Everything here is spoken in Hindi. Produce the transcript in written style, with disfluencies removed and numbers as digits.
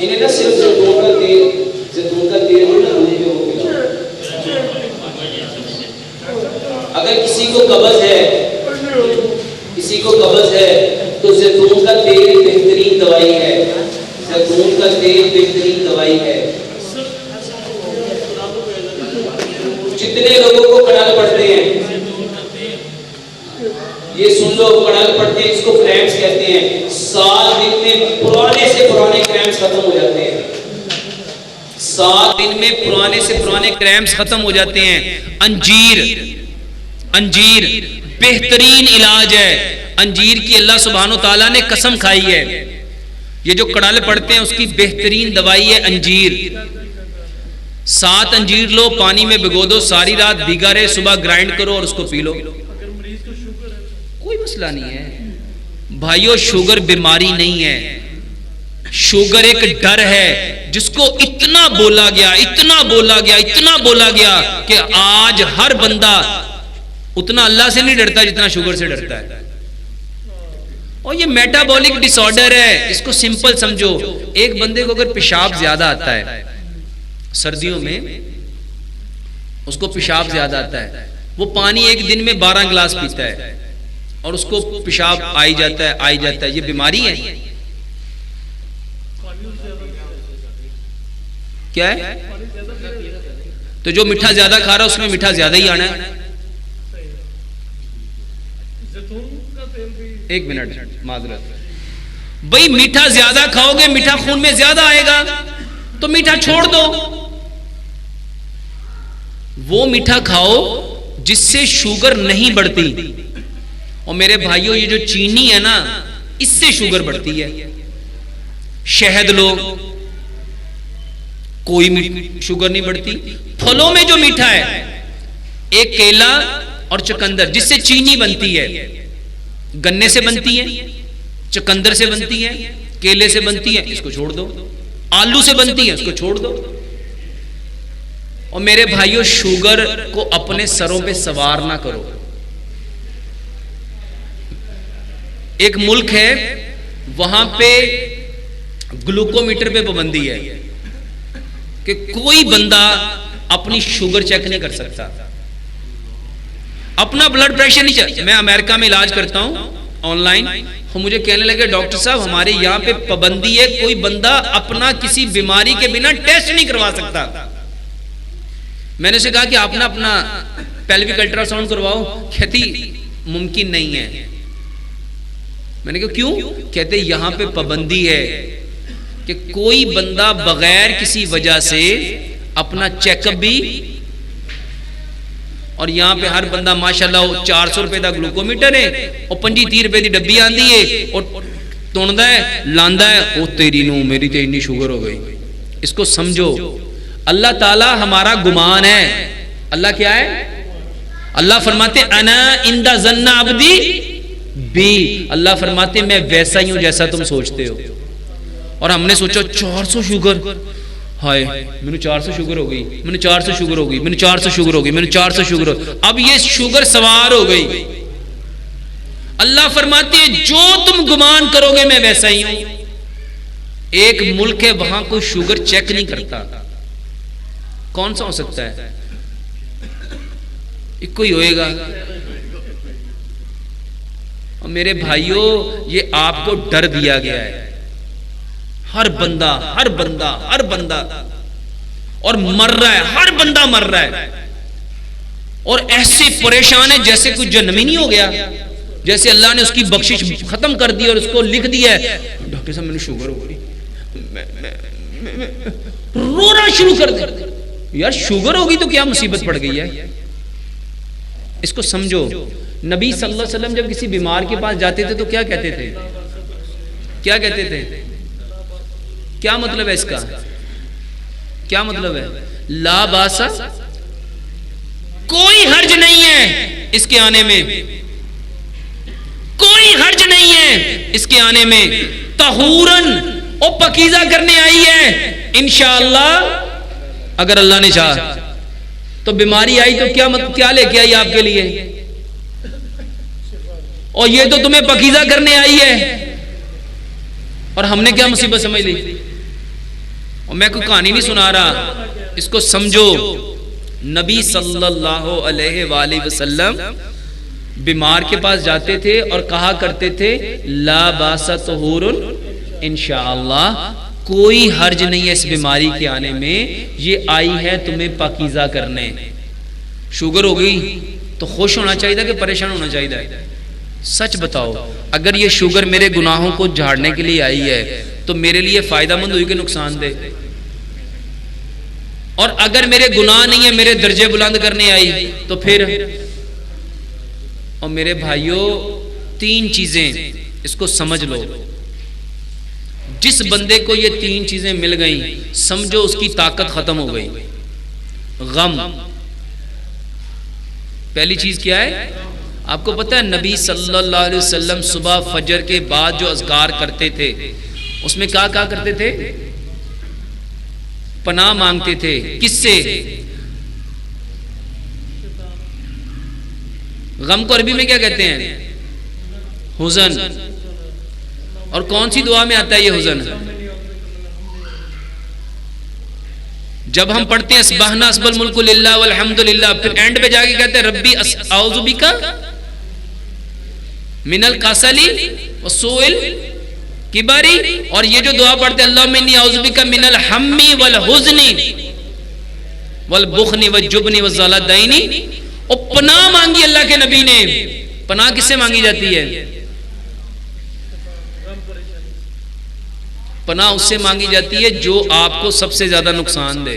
इन्हें ना सिर्फ जैतून का तेल ना दूध पे हो गया। अगर किसी को कब्ज है तो जैतून का तेल बेहतरीन दवाई है। जैतून का तेल बेहतरीन दवाई है। जितने लोगों को कड़ाल पड़ते हैं, ये सुन लो, कड़ाल पड़ते हैं, इसको क्रैम्प्स कहते हैं। 7 दिन में पुराने से पुराने क्रैम्प्स खत्म हो जाते हैं। 7 दिन में पुराने से पुराने क्रैम्प्स खत्म हो जाते हैं। अंजीर बेहतरीन इलाज है। अंजीर की अल्लाह सुब्हानो ताला ने कसम खाई है। ये जो कड़ाल पड़ते हैं उसकी बेहतरीन दवाई है अंजीर। 7 अंजीर लो, पानी में भिगो दो, सारी रात भीगा रहे, सुबह ग्राइंड करो और उसको पी लो, कोई मसला नहीं है। भाइयों, शुगर बीमारी नहीं है, शुगर एक डर है जिसको इतना बोला गया कि आज हर बंदा उतना अल्लाह से नहीं डरता जितना शुगर से डरता है। और ये मेटाबॉलिक डिसऑर्डर है, इसको सिंपल समझो। एक बंदे को अगर पेशाब ज्यादा आता है, सर्दियों में उसको पेशाब ज्यादा आता है, वो पानी एक दिन में 12 गिलास पीता है और उसको पेशाब आई जाता है, ये बीमारी है क्या है? तो जो मीठा ज्यादा खा रहा है उसमें मीठा ज्यादा ही आना है। एक मिनट माजरत भाई, मीठा ज्यादा खाओगे मीठा खून में ज्यादा आएगा, तो मीठा छोड़ दो, वो मीठा खाओ जिससे शुगर नहीं बढ़ती। और मेरे भाइयों, ये जो चीनी है ना, इससे शुगर बढ़ती है। शहद लो, कोई शुगर नहीं बढ़ती। फलों में जो मीठा है, एक केला और चुकंदर, जिससे चीनी बनती है, गन्ने से बनती है, चुकंदर से बनती है, केले से बनती है, इसको छोड़ दो। आलू से बनती है, इसको छोड़ दो। और मेरे भाइयों, शुगर को अपने सरों पे सवार ना करो। एक मुल्क है, वहां पे ग्लूकोमीटर पे पाबंदी है कि कोई बंदा अपनी शुगर चेक नहीं कर सकता, अपना ब्लड प्रेशर नहीं चेक। मैं अमेरिका में इलाज करता हूं ऑनलाइन, तो मुझे कहने लगे डॉक्टर साहब हमारे यहां पे पाबंदी है, कोई बंदा अपना किसी बीमारी के बिना टेस्ट नहीं करवा सकता। मैंने उसे कहा कि आप ना अपना पेल्विक अल्ट्रासाउंड करवाओ। कहती मुमकिन नहीं है। मैंने कहा क्यों? कहते यहां पे पाबंदी है कि कोई बंदा बगैर किसी वजह से अपना चेकअप भी, और यहां पे हर बंदा माशाल्लाह 400 रुपए का ग्लूकोमीटर है और 25-30 रुपए की डब्बी आती है और तुणदा है, लांदा है, ओ तेरी नू मेरी तो इतनी शुगर हो गई। इसको समझो, अल्लाह ताला हमारा गुमान है। अल्लाह क्या है? अल्लाह फरमाते अना इंदा जन्ना अब्दी बी। अल्लाह फरमाते मैं वैसा ही हूं जैसा तुम सोचते हो। और हमने सोचा 400 शुगर, हाय मैंने 400 शुगर हो गई, मैंने 400 शुगर हो गई, मैंने 400 शुगर हो गई, मैंने 400 शुगर हो। अब ये शुगर सवार हो गई। अल्लाह फरमाते हैं जो तुम गुमान करोगे मैं वैसा ही हूं। एक मुल्क है वहां कोई शुगर चेक नहीं करता, कौन सा हो सकता है? एक कोई होएगा। और मेरे भाइयों, ये आपको डर दिया गया है। हर बंदा और मर रहा है, हर बंदा मर रहा है और ऐसे परेशान है जैसे कुछ जन्म ही नहीं हो गया, जैसे अल्लाह ने उसकी बख्शिश खत्म कर दी और उसको लिख दिया है डॉक्टर साहब मैंने शुगर हो गई, रोना शुरू कर दे। यार शुगर होगी तो क्या मुसीबत पड़ गई है? इसको समझो। नबी सल्लल्लाहु अलैहि वसल्लम जब किसी बीमार के पास जाते थे तो क्या कहते थे? क्या कहते थे? क्या मतलब है इसका? क्या मतलब है? ला बासा, कोई हर्ज नहीं है इसके आने में, कोई हर्ज नहीं है इसके आने में। तहूरन, ओ पकीजा करने आई है इंशाअल्लाह, अगर अल्लाह ने चाहा। तो बीमारी आई तो क्या लेके आई आपके लिए? और ये तो तुम्हें पकीजा करने आई है, और हमने क्या मुसीबत समझ ली? और मैं कोई कहानी नहीं सुना रहा, इसको समझो। नबी सल्लल्लाहु अलैहि वसल्लम बीमार के पास जाते थे और कहा करते थे ला बासा तहूरुन इंशाअल्लाह, कोई हर्ज नहीं है इस बीमारी के आने में, ये आई है तुम्हें पाकीज़ा करने। शुगर हो गई तो खुश होना चाहिए कि परेशान होना चाहिए? सच बताओ, अगर ये शुगर मेरे गुनाहों को झाड़ने के लिए आई है तो मेरे लिए फायदेमंद हुई कि नुकसानदेह? और अगर मेरे गुनाह नहीं है, मेरे दर्जे बुलंद करने आई तो फिर? और मेरे भाइयों, तीन चीजें इसको समझ लो। जिस बंदे को ये तीन चीजें मिल गई, समझो उसकी ताकत खत्म हो गई। गम पहली चीज क्या है? आपको पता है नबी सल्लल्लाहु अलैहि वसल्लम सुबह फजर के बाद जो अज़कार करते थे उसमें क्या क्या करते थे? पनाह मांगते थे। किससे? गम को अरबी में क्या कहते हैं? हुज़न। और कौन सी दुआ में आता है ये हुज़न? जब हम पढ़ते हैं अस्बहना अस्बल मुल्कु लिल्लाह वल हम्दुलिल्लाह, फिर एंड पे जाके कहते हैं रब्बी औज़ु बिका मिनल कासली व सुइल किबारी। और ये जो दुआ पढ़ते हैं अल्लाहुम्मा इन्नी औज़ु बिका मिनल हम्मी वल हुज़नी वल बुखनी व जुबनी व ज़लादैनी। और पनाह मांगी अल्लाह के नबी ने। पनाह किससे मांगी जाती है? पनाह उससे मांगी जाती है जो आपको सबसे ज्यादा नुकसान दे।